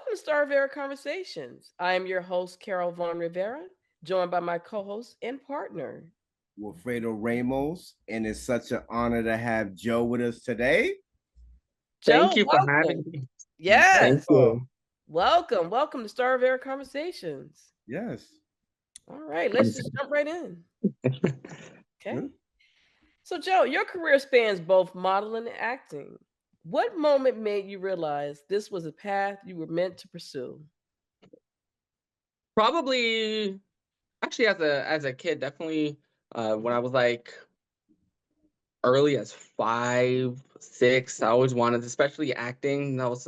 Welcome to Star Rivera Conversations. I am your host, Carol Von Rivera, joined by my co host and partner. Wilfredo Ramos, and it's such an honor to have Joe with us today. Joe, Thank you for having welcome. me. Yes, Thank Yes, sir. you. welcome to Star Rivera Conversations. Yes. All right, I'm let's just jump right in. Okay. Good. So, Joe, your career spans both modeling and acting. What moment made you realize this was a path you were meant to pursue? Probably actually as a kid, definitely when I was like early as 5, 6, I always wanted, especially acting. I was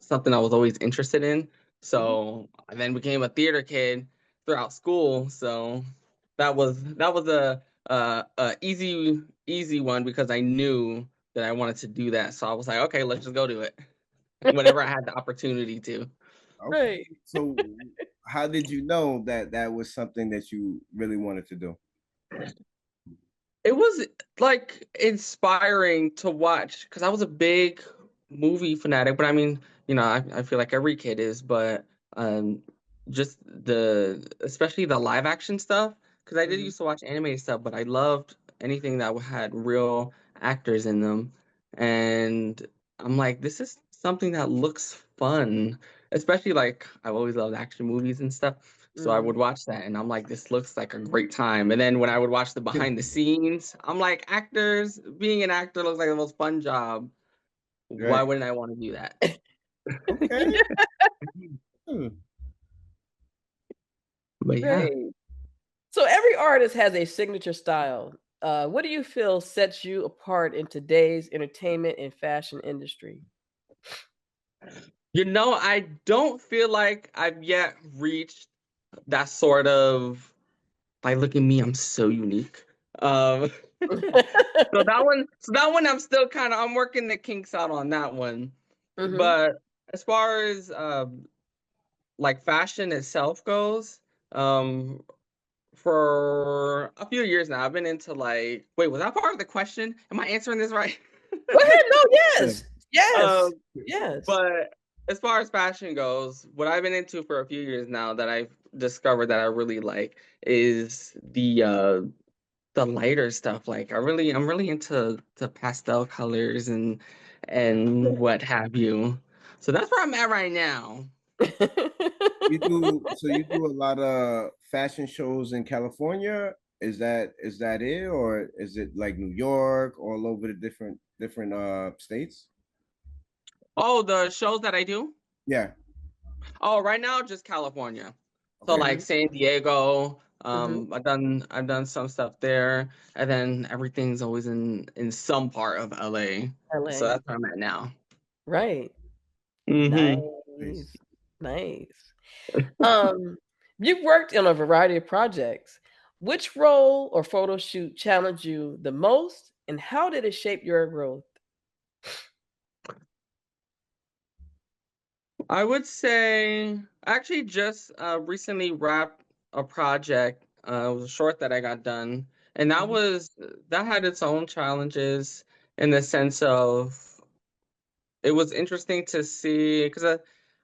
something I was always interested in. Mhm. So I then became a theater kid throughout school. So that was a easy one because I knew that I wanted to do that. So I was like, okay, let's just go do it whenever I had the opportunity to. Okay. Right. So, how did you know that that was something that you really wanted to do? It was like inspiring to watch because I was a big movie fanatic, but I mean, I feel like every kid is, but um, just especially the live action stuff, because I did Mhm. used to watch animated stuff, but I loved anything that had real actors in them. And I'm like, this is something that looks fun, especially like I've always loved action movies and stuff. So I would Mhm. watch that and I'm like, this looks like a great time. And then when I would watch the behind the scenes, I'm like, being an actor looks like the most fun job. Why Right. wouldn't I want to do that? Okay. Hmm. But yeah. Right. So every artist has a signature style. What do you feel sets you apart in today's entertainment and fashion industry? I don't feel like I've yet reached that sort of like, look at me, I'm so unique. Um, so that one, I'm still I'm working the kinks out on that one. Hmm. But as far as like fashion itself goes, um, for a few years now, I've been into like, wait, was that part of the question? Am I answering this right? Go ahead. No, Yeah. yes. Yes. um, Yes. but as far as fashion goes, what I've been into for a few years now that I've discovered that I really like is the lighter stuff. Like I'm really into the pastel colors and what have you. So that's where I'm at right now. You do a lot of fashion shows in California. Is that it, or is it like New York, all over the different states? Oh, the shows that I do? Yeah. Oh, right now just California. So Okay. like San Diego, Hmm. I've done some stuff there, and then everything's always in some part of LA. So LA. that's where I'm at now. Right. Hmm. Nice. Nice. Nice. Um, you've worked on a variety of projects. Which role or photo shoot challenged you the most, and how did it shape your growth? I would say I actually just recently wrapped a project. It was a short that I got done, and Mhm. that had its own challenges in the sense of it was interesting to see because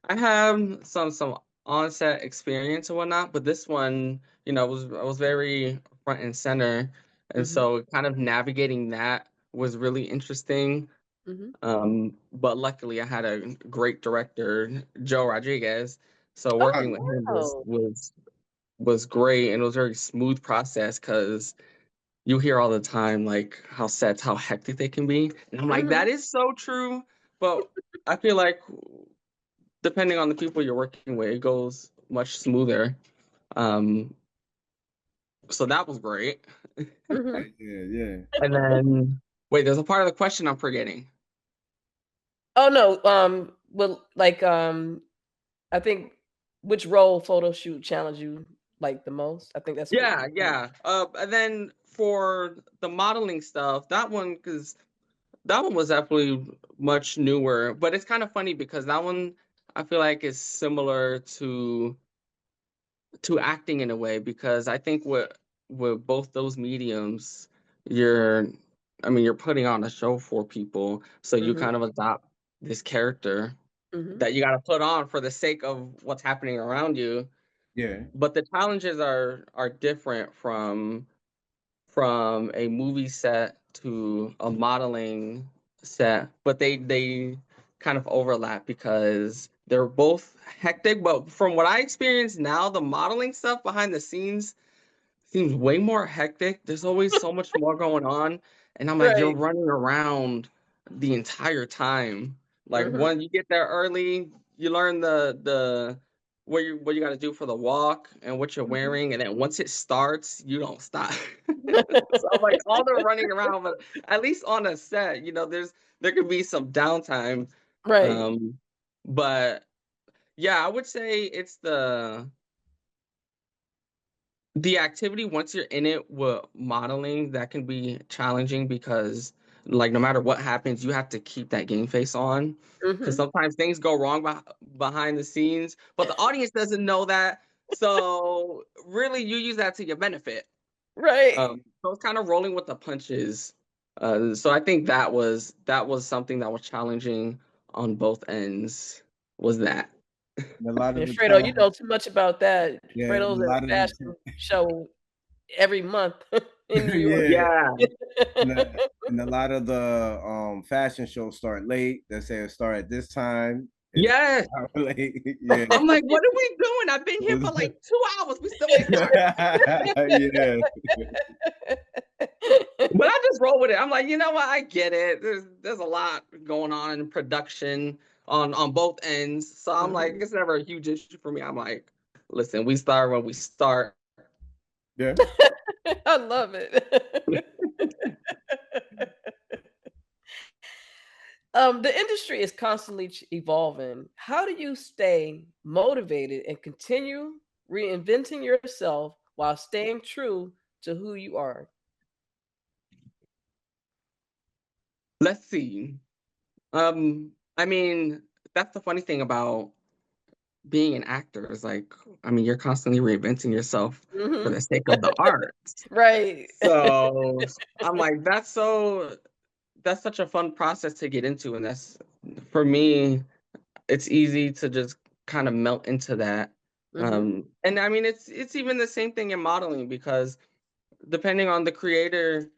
I have some onset experience and whatnot, but this one, was very front and center, and Mhm. so kind of navigating that was really interesting. Mhm. But luckily, I had a great director, Joe Rodriguez. So Oh, working with him was wow. was was great, and it was a very smooth process because you hear all the time like how sets how hectic they can be, and I'm like, Mhm. that is so true. But I feel like depending on the people you're working with, it goes much smoother. Um, so that was great. Mhm. Yeah, yeah. And then wait, there's a part of the question I'm forgetting. Oh no. Well, like, I think which role photo shoot challenged you like the most? I think that's what. Yeah, yeah. And then for the modeling stuff, that one was definitely much newer, but it's kind of funny because that one I feel like is similar to acting in a way because I think with both those mediums, you're I mean you're putting on a show for people, so you Mhm. kind of adopt this character. that you got to put on for the sake of what's happening around you. Yeah. But the challenges are different from a movie set to a modeling set, but they kind of overlap because they're both hectic. But from what I experience now, the modeling stuff behind the scenes seems way more hectic. There's always so much more going on, and I'm like, you're Right. running around the entire time. Like Mhm. when you get there early, you learn the what you got to do for the walk and what you're Mhm. wearing, and then once it starts, you don't stop. So I'm like all the running around, but at least on a set, there could be some downtime. Right. But yeah, I would say it's the activity once you're in it with modeling that can be challenging because like no matter what happens you have to keep that game face on because Mhm. sometimes things go wrong behind the scenes but the audience doesn't know that, so really you use that to your benefit. Right. So it's kind of rolling with the punches. So I think that was something that was challenging on both ends, was that. And a lot Yeah, of the Fredo, you time, know too much about that. yeah, and Fredo's a in lot a of the fashion show every month in New York. yeah, Yeah. and a lot of the fashion shows start late. They say it start at this time. It's Yes. late. Yeah. I'm like, what are we doing? I've been here for like 2 hours. We still ain't started. Yeah. But I just roll with it. I'm like, you know what? I get it. There's a lot going on in production on both ends. So I'm like, Mhm. it's never a huge issue for me. I'm like, listen, we start when we start. Yeah. I love it. The industry is constantly evolving. How do you stay motivated and continue reinventing yourself while staying true to who you are? Let's see. I mean, that's the funny thing about being an actor is like, I mean, you're constantly reinventing yourself for Mhm. the sake of the art. Right. So I'm like, that's such a fun process to get into, and that's for me. It's easy to just kind of melt into that. Mhm. And I mean, it's even the same thing in modeling because depending on the creator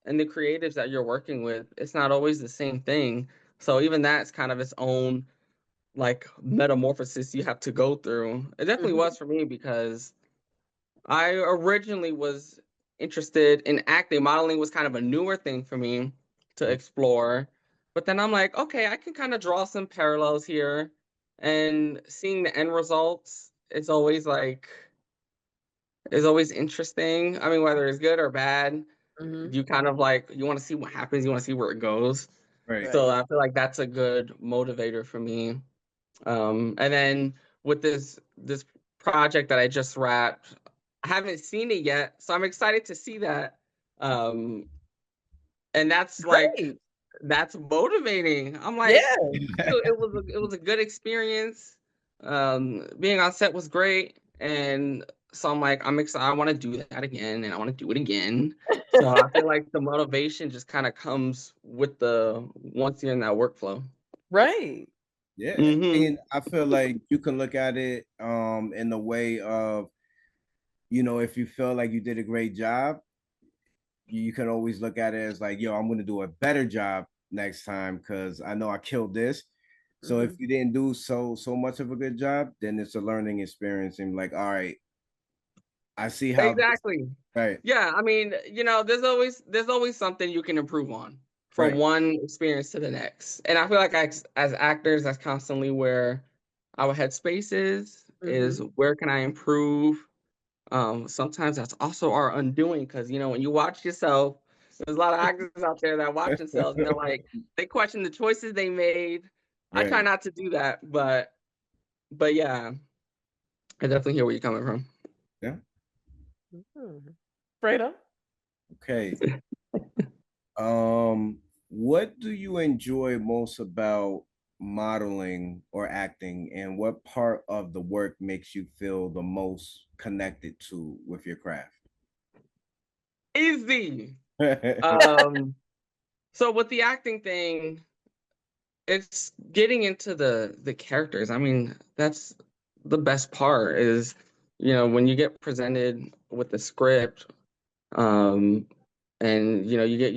and the creatives that you're working with, it's not always the same thing. So even that's kind of its own like metamorphosis you have to go through. It definitely Mhm. was for me because I originally was interested in acting. Modeling was kind of a newer thing for me to explore. But then I'm like, okay, I can kind of draw some parallels here. And seeing the end results is always interesting. I mean, whether it's good or bad, Mhm. you kind of like you want to see what happens, you want to see where it goes. Right. So Right. I feel like that's a good motivator for me. And then with this project that I just wrapped, I haven't seen it yet, so I'm excited to see that. Um, and Great. that's motivating. I'm like, Yeah. it was a good experience. Being on set was great, and so I'm like, I'm excited. I want to do that again, and I want to do it again. So I feel like the motivation just kind of comes with the once you're in that workflow. Right. Yeah. Hmm. And I feel like you can look at it in the way of, if you feel like you did a great job, you can always look at it as like, yo, I'm gonna do a better job next time because I know I killed this. So if Mhm. you didn't do so much of a good job, then it's a learning experience and like, all right, I see how this, Exactly. right, Yeah, I mean, there's always something you can improve on from right. one experience to the next. And I feel like as actors, that's constantly where our headspace is Mhm. where can I improve? Sometimes that's also our undoing because when you watch yourself, there's a lot of actors out there that watch themselves and they're like, they question the choices they made. I try Right. not to do that, but yeah, I definitely hear where you're coming from. Yeah. Mhm. Fredo? Okay. What do you enjoy most about modeling or acting, and what part of the work makes you feel the most connected to with your craft? Easy. Um, so with the acting thing, it's getting into the characters. I mean, that's the best part is, when you get presented with the script, um, and you get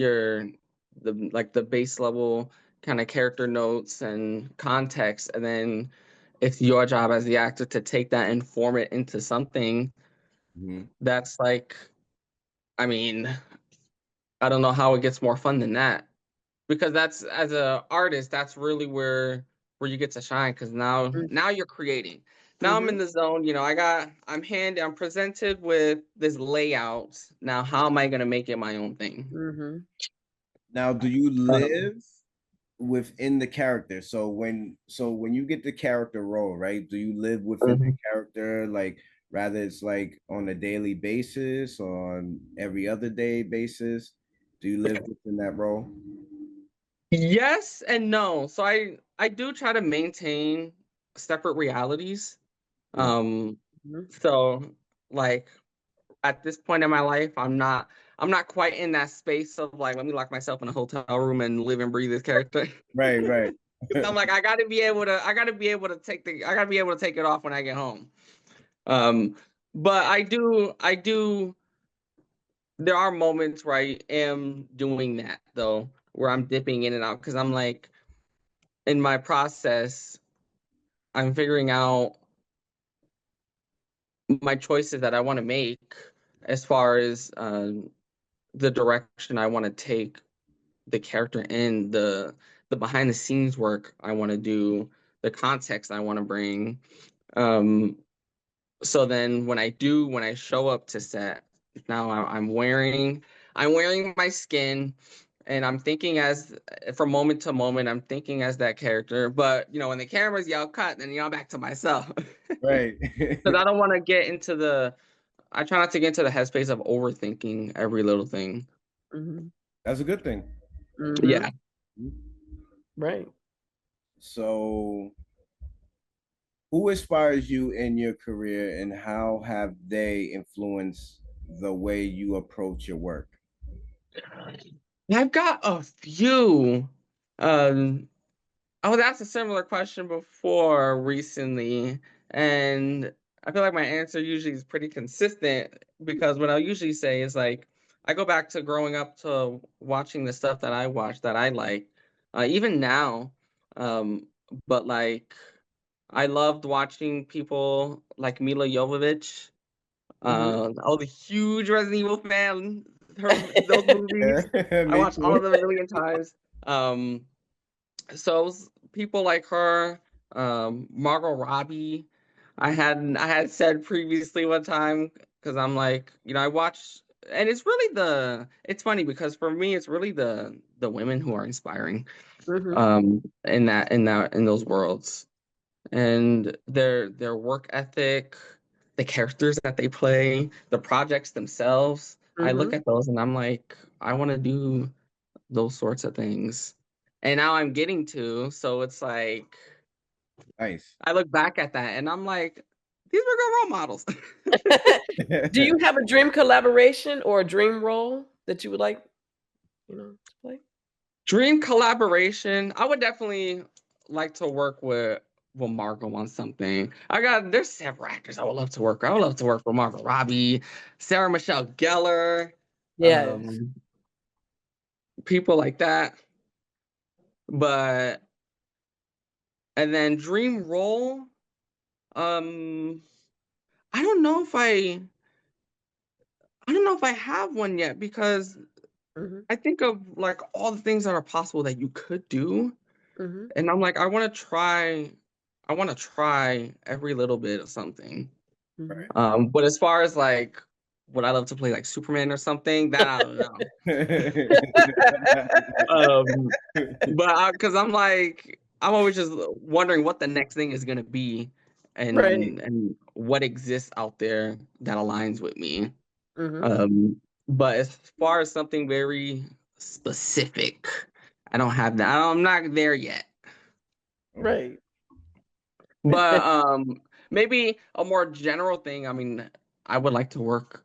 the base level kind of character notes and context, and then it's your job as the actor to take that and form it into something Mhm. that's like, I mean, I don't know how it gets more fun than that. Because that's, as a artist, that's really where you get to shine, because now you're creating. Now I'm in Mhm. the zone. I'm presented with this layout. Now how am I going to make it my own thing? Mhm. Now, do you Um, live within the character? So when you get the character role, right? Do you live within the mhm. character, like rather it's like on a daily basis, on every other day basis? Do you live within that role? Yes and no. So I do try to maintain separate realities. Yeah. Um Mhm. so like at this point in my life, I'm not quite in that space of like, let me lock myself in a hotel room and live and breathe this character. Right, right. I'm like, I gotta be able to take it off when I get home. Um, but I do. There are moments where I am doing that though, where I'm dipping in and out because I'm like, in my process, I'm figuring out my choices that I want to make as far as the direction I want to take the character in, the behind the scenes work I want to do, the context I want to bring. Um, so then when I show up to set, now I'm wearing my skin, and I'm thinking as from moment to moment, I'm thinking as that character. But when the cameras yell cut, then I'm back to myself. Right. Because I don't want to get into I try not to get into the headspace of overthinking every little thing. Mhm. That's a good thing. Mhm. Yeah. Right. So, who inspires you in your career and how have they influenced the way you approach your work? I've got a few. Um, I was asked a similar question before recently, and I feel like my answer usually is pretty consistent because what I usually say is like, I go back to growing up to watching the stuff that I watch that I like, even now. Um, but like, I loved watching people like Mila Jovovich. Mhm. I was a huge Resident Evil fan. Those movies, I Me watched all too. of them a million times. So it was people like her, Margot Robbie. I had said previously one time because I'm like, I watch, and it's funny because for me it's really the women who are inspiring, Mhm. in those worlds, and their work ethic, the characters that they play, the projects themselves. I look Mhm. at those and I'm like, I want to do those sorts of things. And now I'm getting to, so it's like Nice. I look back at that and I'm like, these were good role models. Do you have a dream collaboration or a dream role that you would like, to play? Dream collaboration. I would definitely like to work with Margot on something. There's several actors I would love to work with. I would love to work with Margot Robbie, Sarah Michelle Gellar, Yes. um, people like that. But and then dream role, um, I don't know if I don't know if I have one yet because Mhm. I think of like all the things that are possible that you could do. Mhm. And I'm like, I want to try every little bit of something. Mhm. But as far as like, would I love to play like Superman or something? That I don't know. Um, but because I'm like, I'm always just wondering what the next thing is gonna be, Right. and what exists out there that aligns with me. Mhm. Um, but as far as something very specific, I don't have that. I'm not there yet. Right. But maybe a more general thing. I mean, I would like to work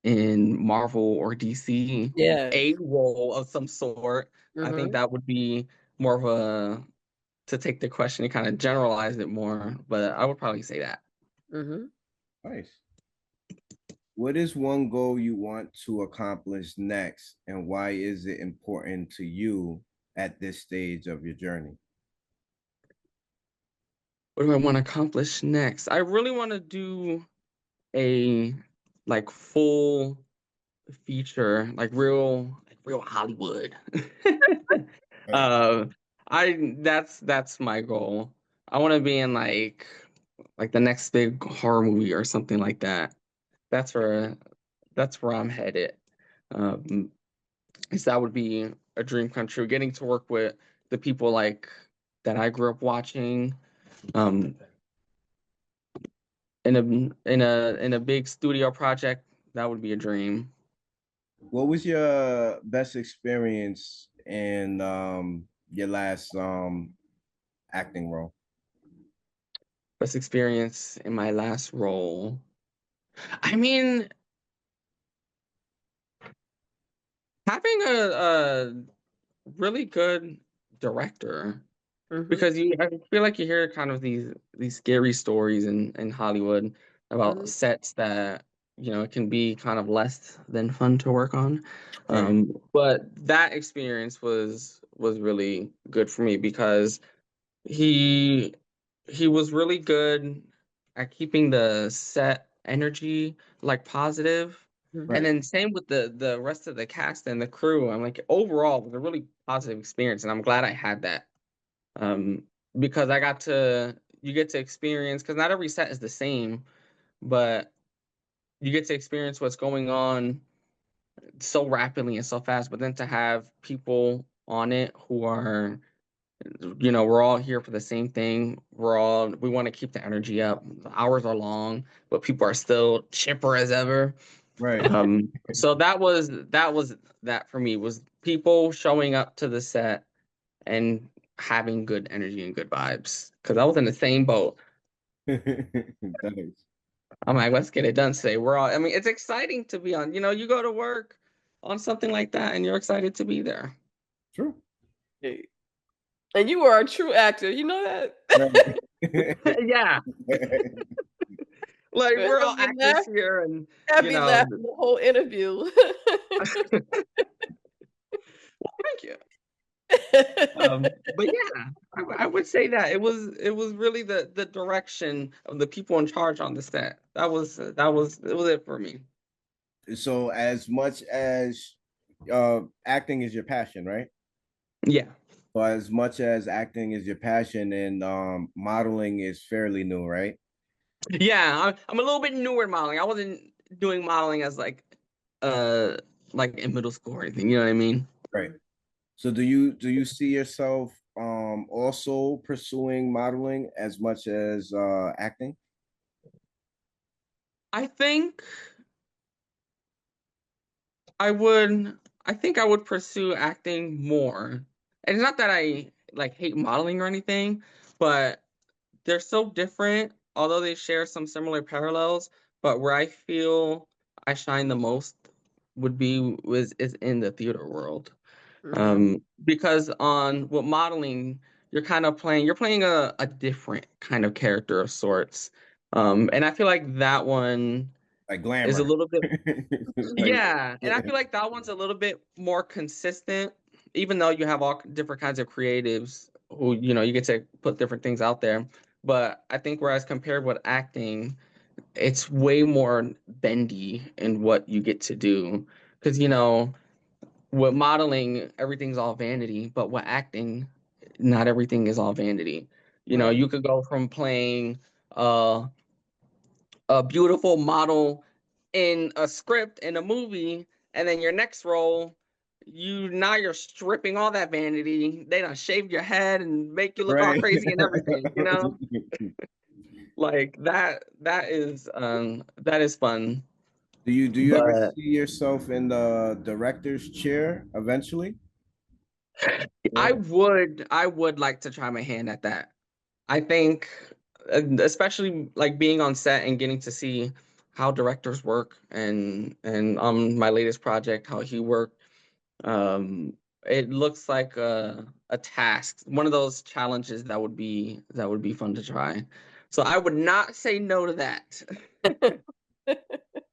in Marvel or DC, a Yes. role of some sort. I think Mhm. that would be more of to take the question and kind of generalize it more, but I would probably say that. Mm-hmm. Nice. What is one goal you want to accomplish next, and why is it important to you at this stage of your journey? What do I want to accomplish next? I really want to do a like full feature, like real Hollywood. uh, that's my goal. I want to be in like the next big horror movie or something like that. That's where that's where I'm headed. Um, 'Cause that would be a dream come true. Getting to work with the people like that I grew up watching, um, in a big studio project, that would be a dream. What was your best experience in your last acting role? Best experience in my last role. I mean, having a really good director, Mm-hmm. because I feel like you hear kind of these scary stories in Hollywood about Mm-hmm. sets that, it can be kind of less than fun to work on. Right. But that experience was really good for me because he he was really good at keeping the set energy like positive. And Mm-hmm. Right. then same with the rest of the cast and the crew. I'm like overall it was a really positive experience and I'm glad I had that. Um because you get to experience, because not every set is the same, but you get to experience what's going on so rapidly and so fast, but then to have people on it who are, we're all here for the same thing. We want to keep the energy up. The hours are long, but people are still chipper as ever. Right. So that was that for me, was people showing up to the set and having good energy and good vibes. Because I was in the same boat. Nice. I'm like, let's get it done today. I mean, it's exciting to be on. You go to work on something like that and you're excited to be there. True. Hey. And you are a true actor. You know that? Right. Yeah. Like Good. we're all actors here and Have you me know, laughing the whole interview. thank you. But yeah, I would say that it was really the direction of the people in charge on the set. It was it for me. So as much as acting is your passion, right? Yeah. But as much as acting is your passion, and modeling is fairly new, right? Yeah, I'm a little bit newer in modeling. I wasn't doing modeling as uh like in middle school or anything, you know what I mean? Right. So do you see yourself also pursuing modeling as much as acting? I think I think I would pursue acting more. And it's not that I like hate modeling or anything, but they're so different, although they share some similar parallels. But where I feel I shine the most would be was is in the theater world. Mhm. Because on with modeling, you're playing a different kind of character of sorts. And I feel like that one Like is a glamour. little bit, Like, yeah, and I yeah. feel like that one's a little bit more consistent, even though you have all different kinds of creatives who, you get to put different things out there. But I think whereas compared with acting, it's way more bendy in what you get to do. Because, with modeling, everything's all vanity, but with acting, not everything is all vanity. Right. You could go from playing uh, a beautiful model in a script in a movie, and then your next role, you're stripping all that vanity. They done shaved your head and make you look all Right. crazy and everything, like that is fun. Do you ever But see yourself in the director's chair eventually? I Yeah. would I would like to try my hand at that. I think, especially like being on set and getting to see how directors work, and on my latest project how he worked. it looks like a task, one of those challenges that would be fun to try. So I would not say no to that.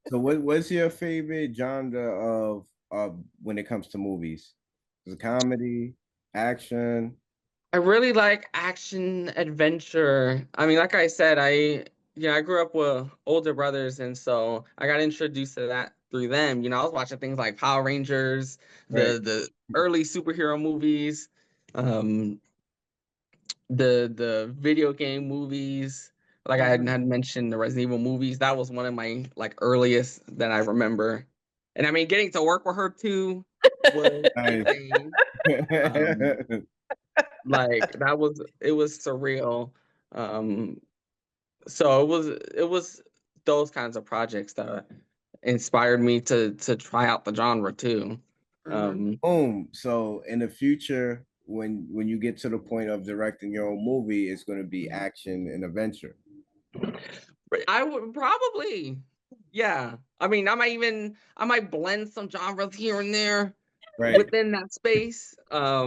So what's your favorite genre of when it comes to movies? Is it comedy, action? I really like action adventure. I mean, like I said, I grew up with older brothers, and so I got introduced to that through them. I was watching things like Power Rangers, Right. the early superhero movies, um, the video game movies. Like I had mentioned the Resident Evil movies. That was one of my like earliest that I remember. And I mean, getting to work with her too was Nice. insane. Like it was surreal. So it was those kinds of projects that inspired me to try out the genre too. Boom. So in the future, when you get to the point of directing your own movie, it's going to be action and adventure. I would probably, yeah. I mean, I might blend some genres here and there Right. within that space. I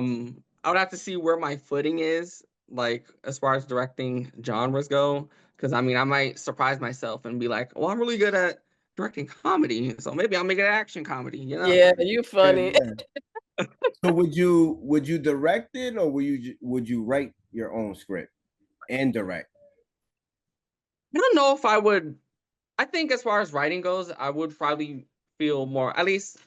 would have to see where my footing is, like as far as directing genres go. Because I mean, I might surprise myself and be like, "Well, I'm really good at directing comedy, so maybe I'll make it an action comedy." Yeah, you funny. Yeah. So would you direct it, or would you write your own script and direct? I don't know if I would. I think as far as writing goes, I would probably feel more, at least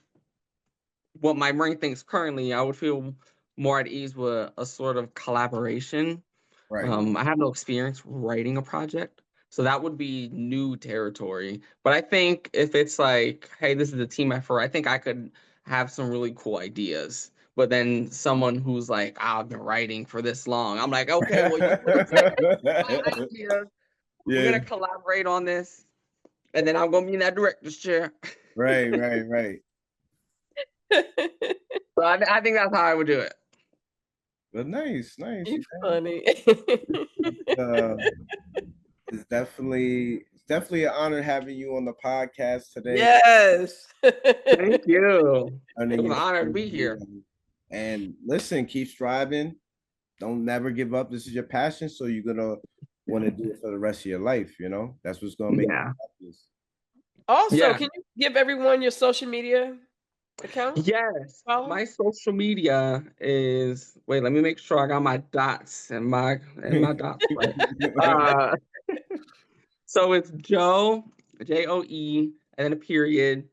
what my brain thinks currently, I would feel more at ease with a sort of collaboration. Right. I have no experience writing a project, so that would be new territory. But I think if it's like, hey, this is a team effort, I think I could have some really cool ideas. But then someone who's like, I've been writing for this long, I'm like, okay, well, you're gonna take my ideas. We're gonna collaborate on this, and then I'm gonna be in that director's chair. Right. So I think that's how I would do it. But nice. You funny. It's definitely an honor having you on the podcast today. Yes. Thank you. It's an honor to be here. And listen, keep striving. Don't never give up. This is your passion, so you're gonna want to do it for the rest of your life. That's what's gonna make you happy. Also, can you give everyone your social media account? Yes. My social media is, wait, let me make sure I got my dots and my dots right. So it's Joe, Joe, and then a period,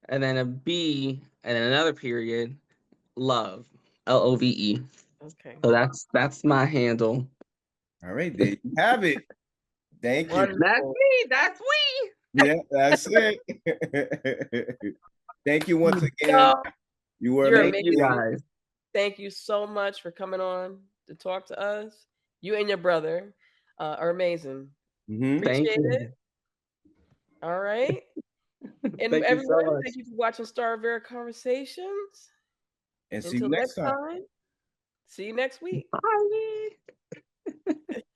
and then a B, and then another period, Love, Love. Okay. So that's my handle. All right, there you have it. Thank you. That's me. That's we. Yeah, that's it. Thank you once again. You're amazing, you guys. Thank you so much for coming on to talk to us. You and your brother are amazing. Appreciate it. All right. And everyone, thank you for watching Starvera Conversations. And see you next time. See you next week. Bye.